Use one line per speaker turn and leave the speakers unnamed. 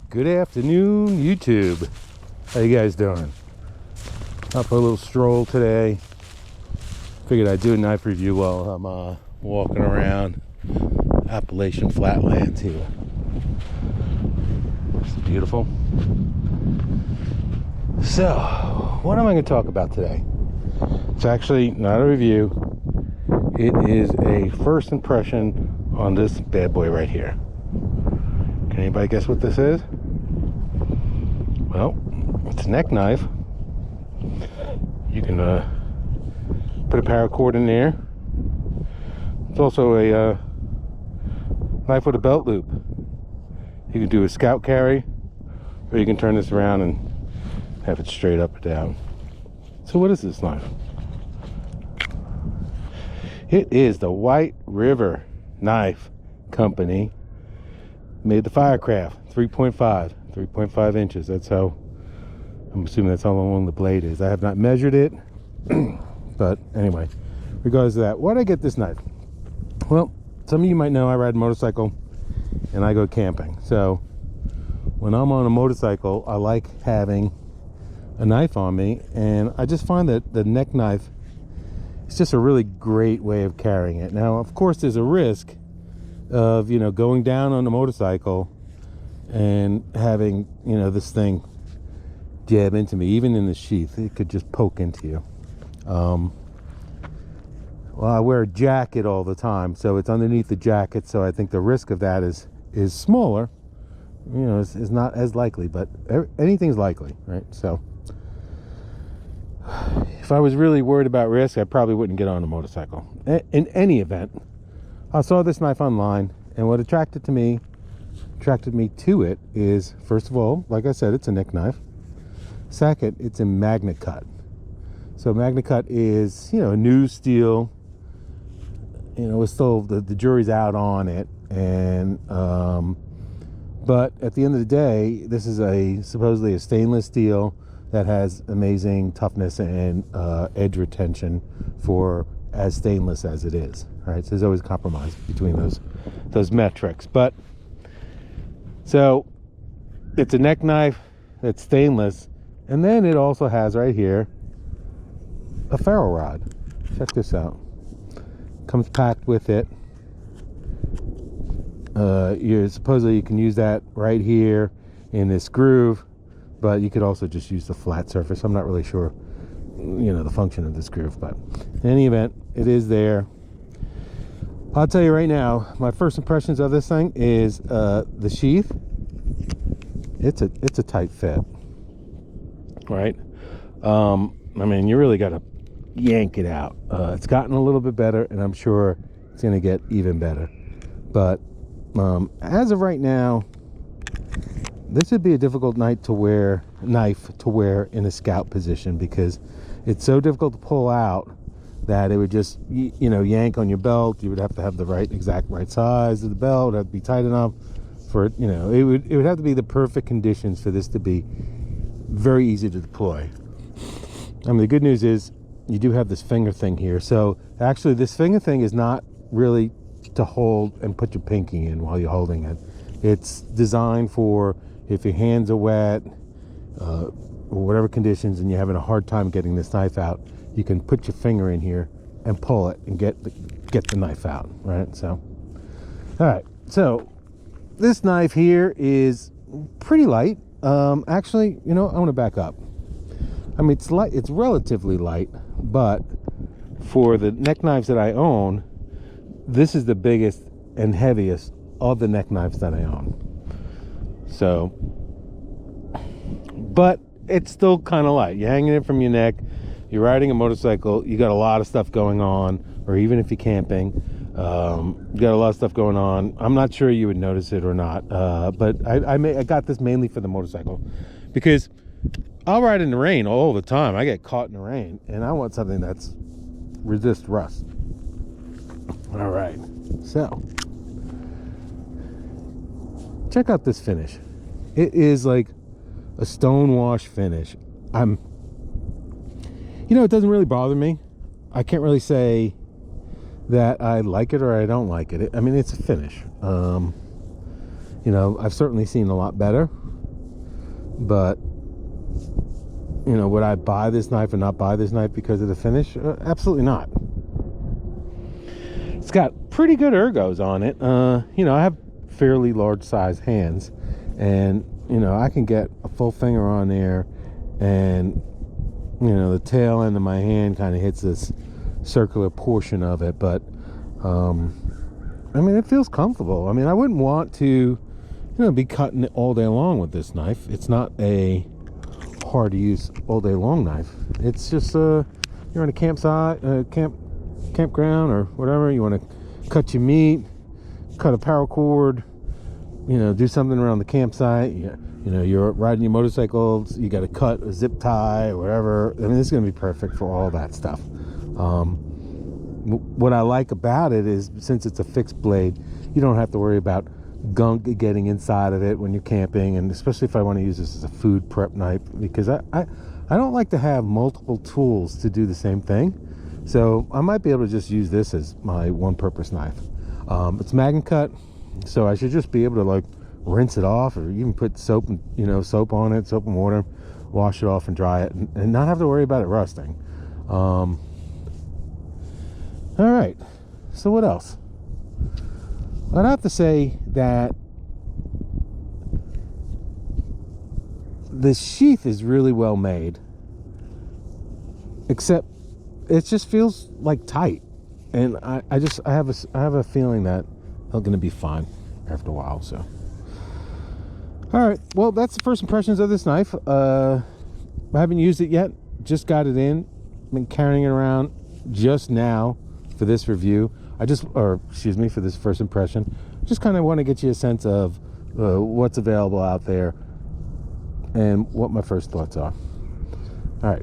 Good afternoon, YouTube. How you guys doing? Up for a little stroll today. Figured I'd do a knife review while I'm walking around Appalachian Flatlands here. It's beautiful. So, what am I going to talk about today? It's actually not a review. It is a first impression on this bad boy right here. Can anybody guess what this is? Well, it's a neck knife. You can put a paracord in there. It's also a knife with a belt loop. You can do a scout carry, or you can turn this around and have it straight up or down. So what is this knife? It is the White River Knife Company. Made the Firecraft 3.5 inches. That's how, I'm assuming that's how long the blade is. I have not measured it, but anyway, regardless of that, why did I get this knife? Well, some of you might know I ride a motorcycle and I go camping. So when I'm on a motorcycle, I like having a knife on me, and I just find that the neck knife is just a really great way of carrying it. Now, of course, there's a risk of, you know, going down on a motorcycle and having, you know, this thing jab into me. Even in the sheath, it could just poke into you. Well, I wear a jacket all the time, so it's underneath the jacket, so I think the risk of that is smaller. You know, it's not as likely, but anything's likely, right? So if I was really worried about risk, I probably wouldn't get on a motorcycle. In any event, I saw this knife online, and what attracted me to it is, first of all, like I said, it's a neck knife. Second, it's a Magnacut. So Magnacut is, you know, a new steel. You know, it's still, the jury's out on it, and but at the end of the day, this is supposedly a stainless steel that has amazing toughness and edge retention for as stainless as it is. Right, so there's always compromise between those metrics. But so it's a neck knife that's stainless, and then it also has right here a ferro rod. Check this out. Comes packed with it. Supposedly you can use that right here in this groove, but you could also just use the flat surface. I'm not really sure, you know, the function of this groove, but in any event, it is there. I'll tell you right now, my first impressions of this thing is the sheath. It's a tight fit, right? I mean, you really got to yank it out. It's gotten a little bit better, and I'm sure it's going to get even better. But as of right now, this would be a difficult knife to wear in a scout position, because it's so difficult to pull out that it would just, you know, yank on your belt. You would have to have the exact right size of the belt. It would have to be tight enough for it, you know, it would have to be the perfect conditions for this to be very easy to deploy. I mean, the good news is you do have this finger thing here. So actually this finger thing is not really to hold and put your pinky in while you're holding it. It's designed for if your hands are wet, or whatever conditions, and you're having a hard time getting this knife out, you can put your finger in here and pull it and get the knife out, right? So, all right. So this knife here is pretty light. Actually, you know, I want to back up. I mean, it's light. It's relatively light, but for the neck knives that I own, this is the biggest and heaviest of the neck knives that I own. So, but it's still kind of light. You're hanging it from your neck. You're riding a motorcycle. You got a lot of stuff going on, or even if you're camping, you got a lot of stuff going on. I'm not sure you would notice it or not, but I got this mainly for the motorcycle, because I'll ride in the rain all the time. I get caught in the rain, and I want something that's resist rust. All right, so check out this finish. It is like a stone wash finish. You know, it doesn't really bother me. I can't really say that I like it or I don't like it. I mean, it's a finish. You know, I've certainly seen a lot better. But, you know, would I buy this knife and not buy this knife because of the finish? Absolutely not. It's got pretty good ergos on it. You know, I have fairly large size hands, and, you know, I can get a full finger on there, and, you know, the tail end of my hand kind of hits this circular portion of it. But, I mean, it feels comfortable. I mean, I wouldn't want to, you know, be cutting it all day long with this knife. It's not a hard to use all day long knife. It's just you're on a campsite, campground or whatever. You want to cut your meat, cut a paracord, you know, do something around the campsite. You know, you're riding your motorcycles, you got to cut a zip tie or whatever. I mean, this is going to be perfect for all that stuff. What I like about it is, since it's a fixed blade, you don't have to worry about gunk getting inside of it when you're camping, and especially if I want to use this as a food prep knife, because I don't like to have multiple tools to do the same thing. So I might be able to just use this as my one-purpose knife. It's Magnacut, so I should just be able to like rinse it off, or even put soap and, you know, soap on it, soap and water, wash it off and dry it, and not have to worry about it rusting. All right, so what else? I'd have to say that the sheath is really well made, except it just feels like tight, and I have a feeling that I'm gonna be fine after a while. So, all right, well, that's the first impressions of this knife. I haven't used it yet, just got it in, been carrying it around just now for this review. For this first impression, just kind of want to get you a sense of what's available out there and what my first thoughts are. All right,